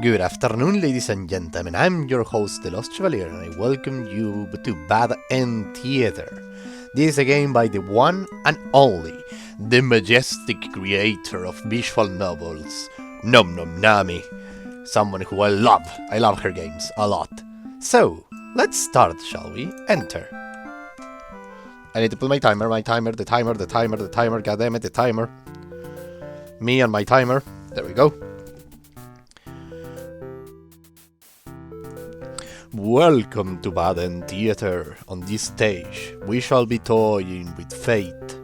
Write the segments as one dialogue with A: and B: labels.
A: Good afternoon, ladies and gentlemen. I'm your host, The Lost Chevalier, and I welcome you to Bad End Theater. This is a game by the one and only, the majestic creator of visual novels, Nom Nom Nami. Someone who I love. I love her games a lot. So, let's start, shall we? Enter. I need to put the timer, goddammit, the timer. Me and my timer. There we go. Welcome to Bad End Theater. On this stage, we shall be toying with fate.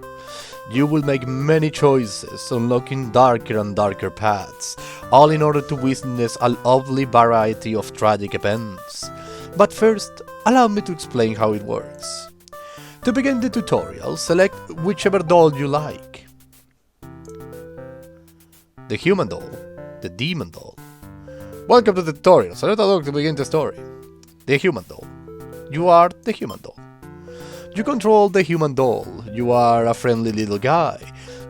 A: You will make many choices, unlocking darker and darker paths, all in order to witness a lovely variety of tragic events. But first, allow me to explain how it works. To begin the tutorial, select whichever doll you like. The human doll, the demon doll. Welcome to the tutorial, select a doll to begin the story. The human doll. You are the human doll. You control the human doll. You are a friendly little guy,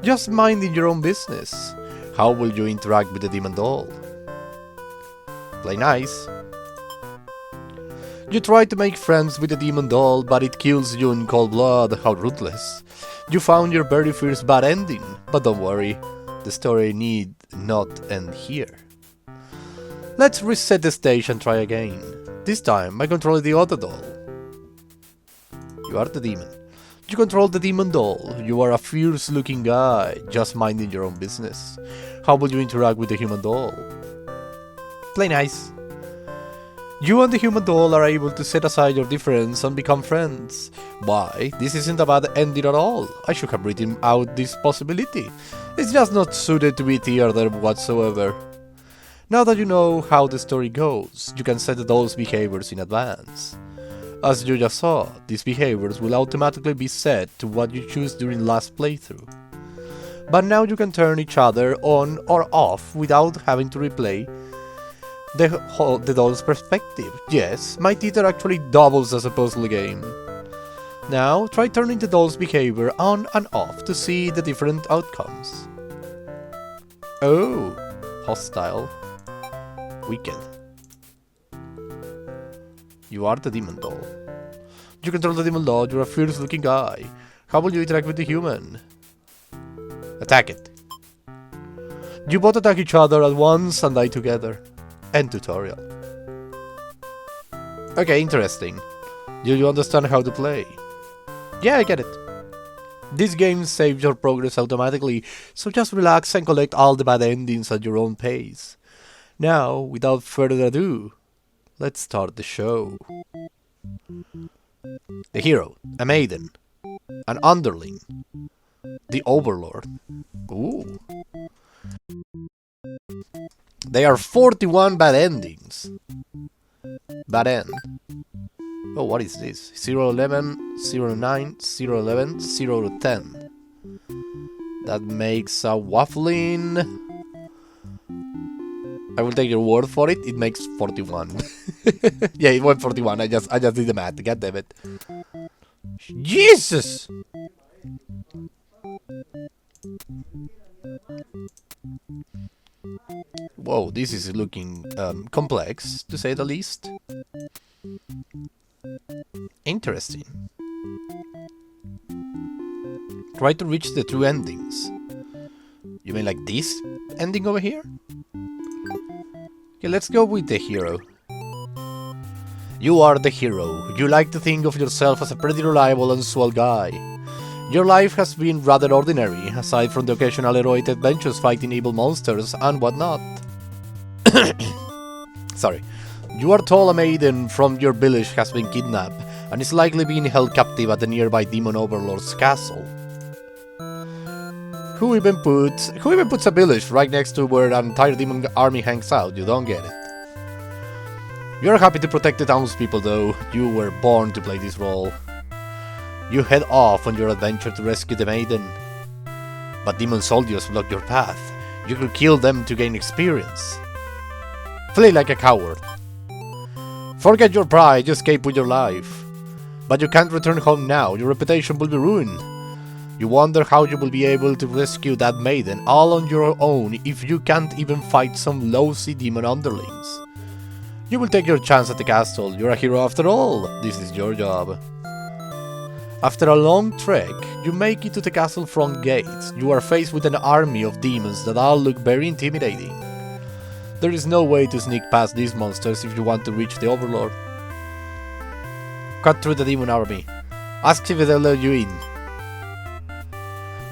A: just minding your own business. How will you interact with the demon doll? Play nice. You try to make friends with the demon doll, but it kills you in cold blood. How ruthless. You found your very first bad ending, but don't worry, the story need not end here. Let's reset the stage and try again. This time, I control the other doll. You are the demon. You control the demon doll. You are a fierce-looking guy, just minding your own business. How will you interact with the human doll? Play nice. You and the human doll are able to set aside your difference and become friends. Why? This isn't a bad ending at all. I should have written out this possibility. It's just not suited to be theater whatsoever. Now that you know how the story goes, you can set the doll's behaviors in advance. As you just saw, these behaviors will automatically be set to what you choose during last playthrough. But now you can turn each other on or off without having to replay the doll's perspective. Yes, my theater actually doubles as a puzzle game. Now, try turning the doll's behavior on and off to see the different outcomes. Oh, hostile. Wicked. You are the demon doll. You control the demon doll, you're a fierce looking guy. How will you interact with the human? Attack it. You both attack each other at once and die together. End tutorial. Okay, interesting. Do you understand how to play? Yeah, I get it. This game saves your progress automatically, so just relax and collect all the bad endings at your own pace. Now, without further ado, let's start the show. The hero, a maiden, an underling, the overlord. Ooh. There are 41 bad endings. Bad end. Oh, what is this? 011, 09, 011, 010. That makes a waffling. I will take your word for it. It makes 41. Yeah, it went 41. I just did the math. God damn it. Jesus! Whoa, this is looking complex, to say the least. Interesting. Try to reach the true endings. You mean like this ending over here? Okay, let's go with the hero. You are the hero. You like to think of yourself as a pretty reliable and swell guy. Your life has been rather ordinary, aside from the occasional heroic adventures fighting evil monsters and whatnot. Sorry. You are told a maiden from your village has been kidnapped and is likely being held captive at the nearby demon overlord's castle. Who even puts a village right next to where an entire demon army hangs out? You don't get it. You're happy to protect the townspeople though. You were born to play this role. You head off on your adventure to rescue the maiden. But demon soldiers block your path. You could kill them to gain experience. Flee like a coward. Forget your pride, you escape with your life. But you can't return home now, your reputation will be ruined. You wonder how you will be able to rescue that maiden all on your own if you can't even fight some lousy demon underlings. You will take your chance at the castle, you're a hero after all, this is your job. After a long trek, you make it to the castle front gates. You are faced with an army of demons that all look very intimidating. There is no way to sneak past these monsters if you want to reach the Overlord. Cut through the demon army. Ask if they'll let you in.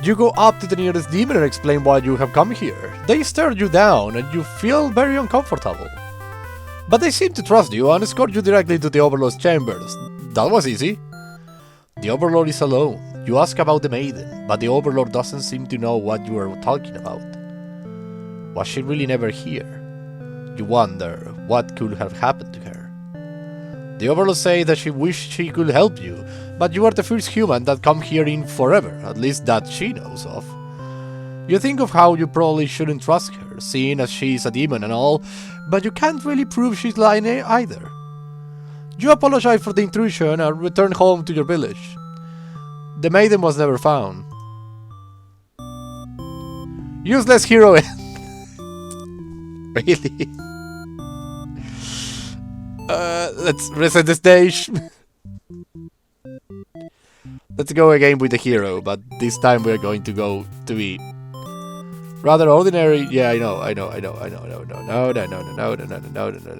A: You go up to the nearest demon and explain why you have come here. They stare you down and you feel very uncomfortable. But they seem to trust you and escort you directly to the Overlord's chambers. That was easy. The Overlord is alone. You ask about the maiden, but the Overlord doesn't seem to know what you are talking about. Was she really never here? You wonder what could have happened to her. The Overlord says that she wished she could help you, but you are the first human that come here in forever, at least that she knows of. You think of how you probably shouldn't trust her, seeing as she is a demon and all, but you can't really prove she's lying either. You apologize for the intrusion and return home to your village. The maiden was never found. Useless heroine. Really? Let's reset the stage. Let's go again with the hero, but this time we're going to go to be rather ordinary. Yeah, I know.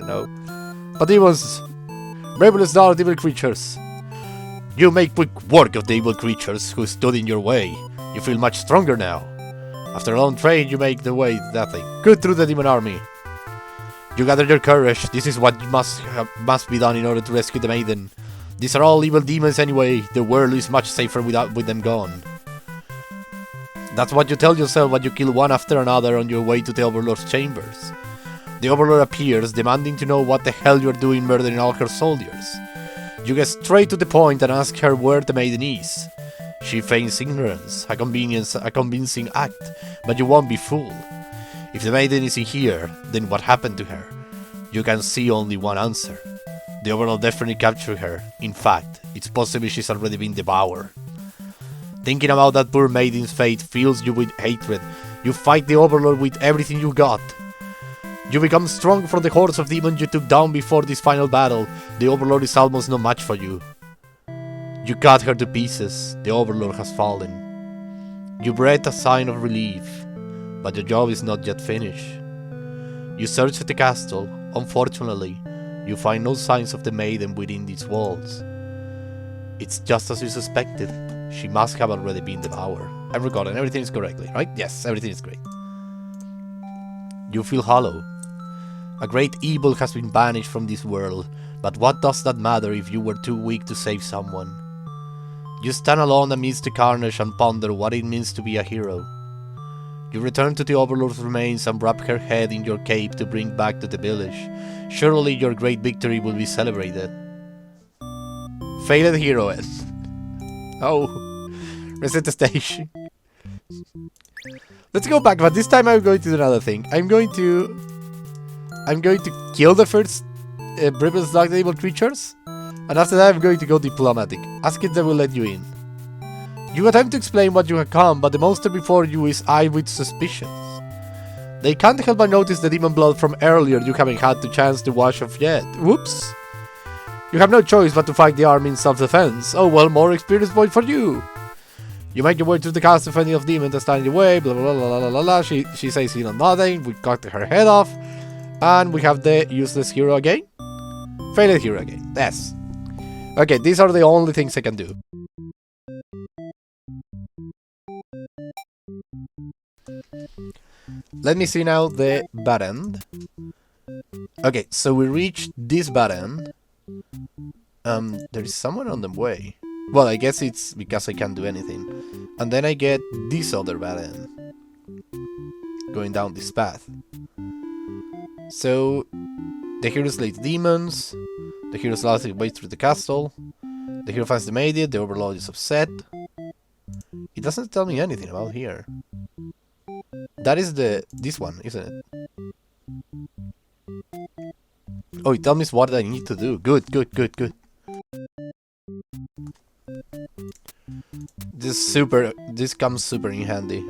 A: No. But demons. Bravely dark evil creatures. You make quick work of the evil creatures who stood in your way. You feel much stronger now. After a long trade, you make the way that thing. Cut through the demon army. You gather your courage. This is what must be done in order to rescue the maiden. These are all evil demons anyway. The world is much safer with them gone. That's what you tell yourself when you kill one after another on your way to the Overlord's chambers. The Overlord appears, demanding to know what the hell you're doing murdering all her soldiers. You get straight to the point and ask her where the maiden is. She feigns ignorance, a convincing act, but you won't be fooled. If the maiden isn't here, then what happened to her? You can see only one answer. The Overlord definitely captured her. In fact, it's possible she's already been devoured. Thinking about that poor maiden's fate fills you with hatred. You fight the Overlord with everything you got. You become strong for the hordes of demons you took down before this final battle. The Overlord is almost no match for you. You cut her to pieces. The Overlord has fallen. You breathe a sign of relief, but your job is not yet finished. You search the castle. Unfortunately, you find no signs of the maiden within its walls. It's just as you suspected. She must have already been devoured. I'm recording. Everything is correctly, right? Yes, everything is great. You feel hollow. A great evil has been banished from this world, but what does that matter if you were too weak to save someone? You stand alone amidst the carnage and ponder what it means to be a hero. You return to the Overlord's remains and wrap her head in your cape to bring back to the village. Surely your great victory will be celebrated. Failed heroine. Oh, reset the stage. Let's go back, but this time I'm going to do another thing. I'm going to kill the first Bribbles Dark Evil creatures, and after that I'm going to go diplomatic. Ask if they will let you in. You attempt to explain what you have come, but the monster before you is eyed with suspicion. They can't help but notice the demon blood from earlier you haven't had the chance to wash off yet. Whoops! You have no choice but to fight the army in self-defense. Oh well, more experience point for you! You make your way through the castle, defending of demons that stand in the way, blah blah blah blah blah blah. She says you know nothing, we cut her head off, and we have the useless hero again. Failed hero again, yes. Okay, these are the only things I can do. Let me see now the bad end. Okay, so we reached this bad end. There is someone on the way. Well, I guess it's because I can't do anything. And then I get this other bad end. Going down this path. So, the hero slays demons. The hero slides his way through the castle. The hero finds the maiden. The Overlord is upset. It doesn't tell me anything about here. That is this one, isn't it? Oh, it tells me what I need to do. Good. This This comes super in handy.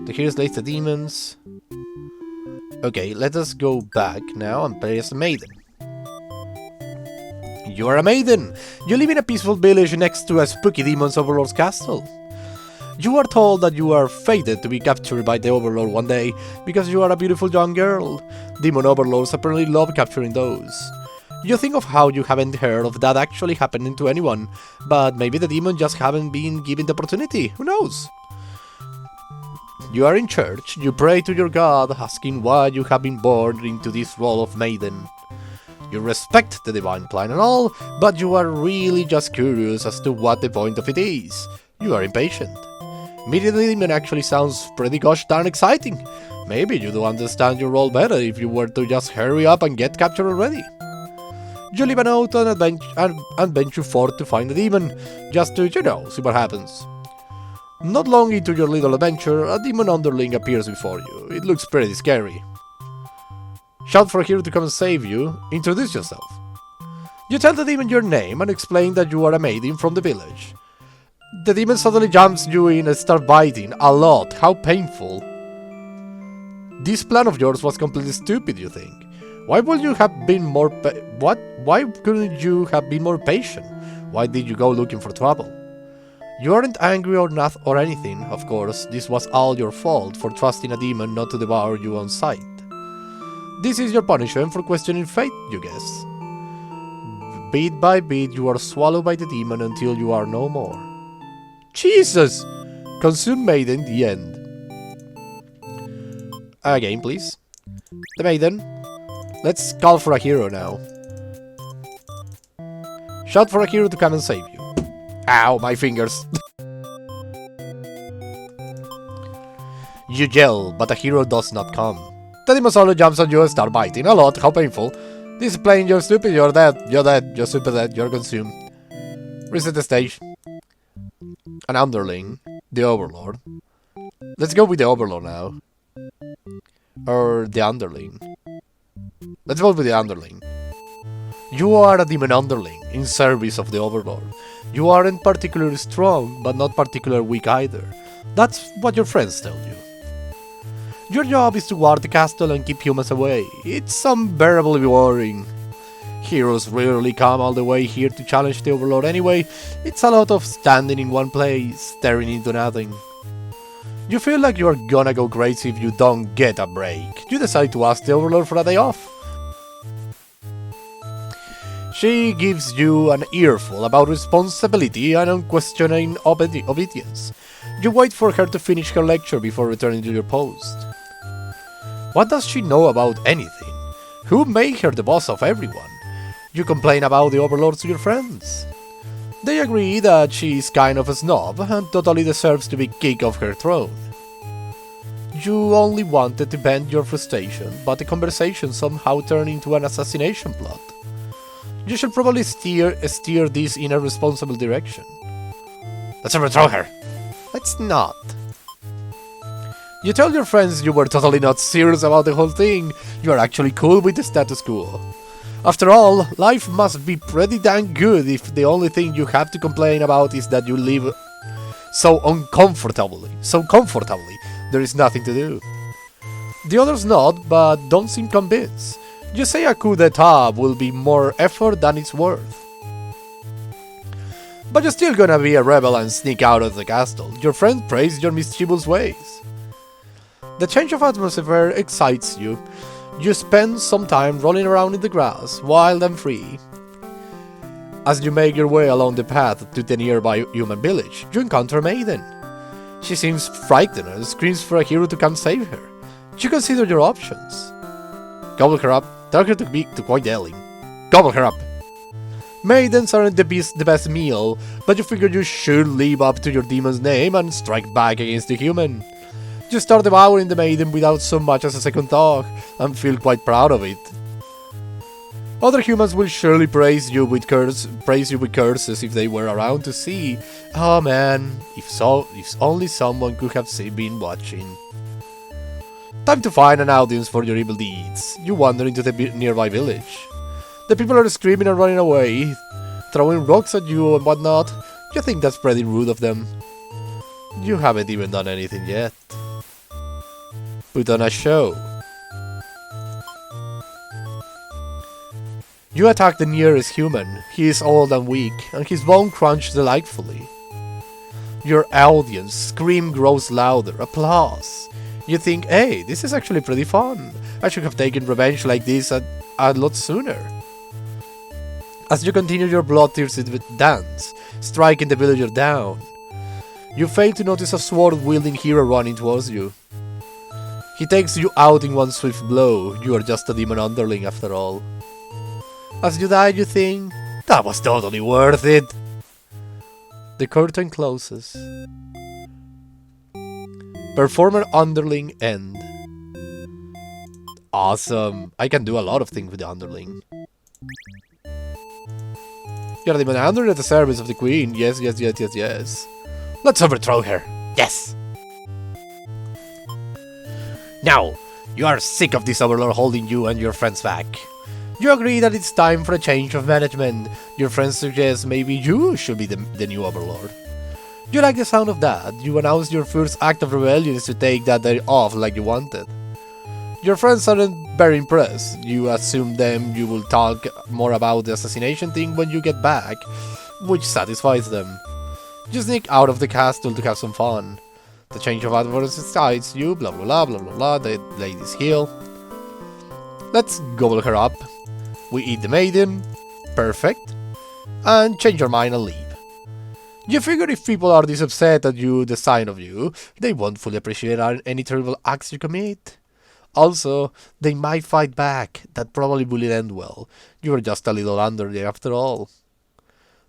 A: The hero slays the demons. Okay, let us go back now and play as a maiden. You are a maiden! You live in a peaceful village next to a spooky demon's overlord's castle. You are told that you are fated to be captured by the overlord one day because you are a beautiful young girl. Demon overlords apparently love capturing those. You think of how you haven't heard of that actually happening to anyone, but maybe the demon just haven't been given the opportunity, who knows? You are in church, you pray to your god, asking why you have been born into this role of maiden. You respect the divine plan and all, but you are really just curious as to what the point of it is. You are impatient. Meeting the demon actually sounds pretty gosh darn exciting. Maybe you do understand your role better if you were to just hurry up and get captured already. You leave a note on adventure forth to find the demon, just to, see what happens. Not long into your little adventure, a demon underling appears before you. It looks pretty scary. Shout for a hero to come and save you. Introduce yourself. You tell the demon your name and explain that you are a maiden from the village. The demon suddenly jumps you in and starts biting. A lot. How painful. This plan of yours was completely stupid, you think. Why would you have been more Why couldn't you have been more patient? Why did you go looking for trouble? You aren't angry or not or anything, of course. This was all your fault for trusting a demon not to devour you on sight. This is your punishment for questioning fate, you guess. Bit by bit, you are swallowed by the demon until you are no more. Jesus! Consume maiden, the end. Again, please. The maiden. Let's call for a hero now. Shout for a hero to come and save you. Ow, my fingers. You yell, but a hero does not come. The demon solo jumps on you and starts biting. A lot, how painful. This is playing, you're stupid, you're dead, you're super dead, you're consumed. Reset the stage. An underling, the overlord. Let's go with the overlord now. Or the underling. Let's go with the underling. You are a demon underling, in service of the overlord. You aren't particularly strong, but not particularly weak either. That's what your friends tell you. Your job is to guard the castle and keep humans away. It's unbearably boring. Heroes rarely come all the way here to challenge the overlord anyway. It's a lot of standing in one place, staring into nothing. You feel like you're gonna go crazy if you don't get a break. You decide to ask the overlord for a day off. She gives you an earful about responsibility and unquestioning obedience. You wait for her to finish her lecture before returning to your post. What does she know about anything? Who made her the boss of everyone? You complain about the overlords to your friends. They agree that she is kind of a snob and totally deserves to be kicked off her throne. You only wanted to vent your frustration, but the conversation somehow turned into an assassination plot. You should probably steer this in a responsible direction. Let's overthrow her. Let's not. You tell your friends you were totally not serious about the whole thing. You are actually cool with the status quo. After all, life must be pretty dang good if the only thing you have to complain about is that you live so uncomfortably. There is nothing to do. The others nod, but don't seem convinced. You say a coup d'etat will be more effort than it's worth. But you're still gonna be a rebel and sneak out of the castle. Your friend praise your mischievous ways. The change of atmosphere excites you. You spend some time rolling around in the grass, wild and free. As you make your way along the path to the nearby human village, you encounter a maiden. She seems frightened and screams for a hero to come save her. You consider your options. Gobble her up, tell her to quit yelling. Gobble her up. Maidens aren't the best meal, but you figure you should live up to your demon's name and strike back against the human. You start devouring the maiden without so much as a second thought, and feel quite proud of it. Other humans will surely praise you with curses if they were around to see. Oh man, if only someone could have been watching. Time to find an audience for your evil deeds. You wander into the nearby village. The people are screaming and running away, throwing rocks at you and whatnot. You think that's pretty rude of them. You haven't even done anything yet. Put on a show. You attack the nearest human. He is old and weak, and his bone crunches delightfully. Your audience scream grows louder. Applause. You think, hey, this is actually pretty fun. I should have taken revenge like this a lot sooner. As you continue your bloodthirsty dance, striking the villager down, you fail to notice a sword-wielding hero running towards you. He takes you out in one swift blow. You are just a demon underling after all. As you die, you think, that was totally worth it. The curtain closes. Performer underling end. Awesome. I can do a lot of things with the underling. You're the demon underling at the service of the queen. Yes, yes, yes, yes, yes. Let's overthrow her. Yes. Now, you are sick of this overlord holding you and your friends back. You agree that it's time for a change of management. Your friends suggest maybe you should be the new overlord. You like the sound of that. You announce your first act of rebellion is to take that day off like you wanted. Your friends aren't very impressed. You assume you will talk more about the assassination thing when you get back, which satisfies them. You sneak out of the castle to have some fun. The change of adverse excites you, blah blah blah blah blah blah, the ladies heal. Let's gobble her up. We eat the maiden. Perfect. And change your mind and leave. You figure if people are this upset at you, the sign of you, they won't fully appreciate any terrible acts you commit. Also, they might fight back. That probably wouldn't end well. You were just a little under there after all.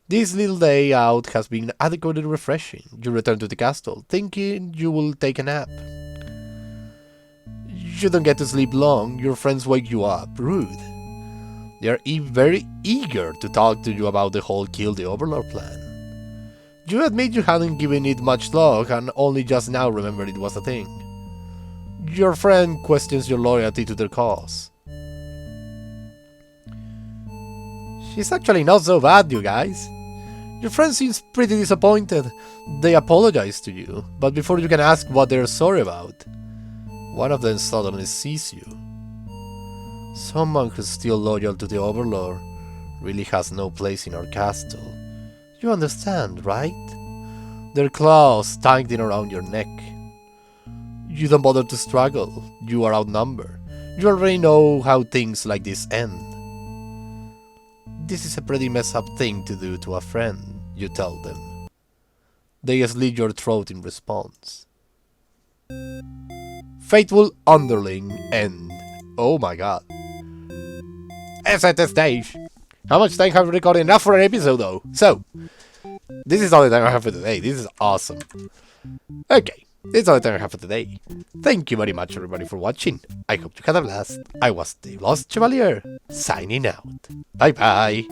A: This little day out has been adequately refreshing. You return to the castle, thinking you will take a nap. You don't get to sleep long. Your friends wake you up. Rude. They are very eager to talk to you about the whole kill the overlord plan. You admit you hadn't given it much thought and only just now remembered it was a thing. Your friend questions your loyalty to their cause. She's actually not so bad, you guys. Your friend seems pretty disappointed. They apologize to you, but before you can ask what they're sorry about, one of them suddenly sees you. Someone who's still loyal to the overlord really has no place in our castle. You understand, right? Their claws tightening around your neck. You don't bother to struggle. You are outnumbered. You already know how things like this end. This is a pretty messed up thing to do to a friend, you tell them. They slit your throat in response. Faithful underling end. Oh my god. It's at the stage. How much time have we recorded? Enough for an episode though. So, this is all the time I have for today. This is awesome. Okay, this is all the time I have for today. Thank you very much everybody for watching. I hope you had a blast. I was the Lost Chevalier, signing out. Bye bye.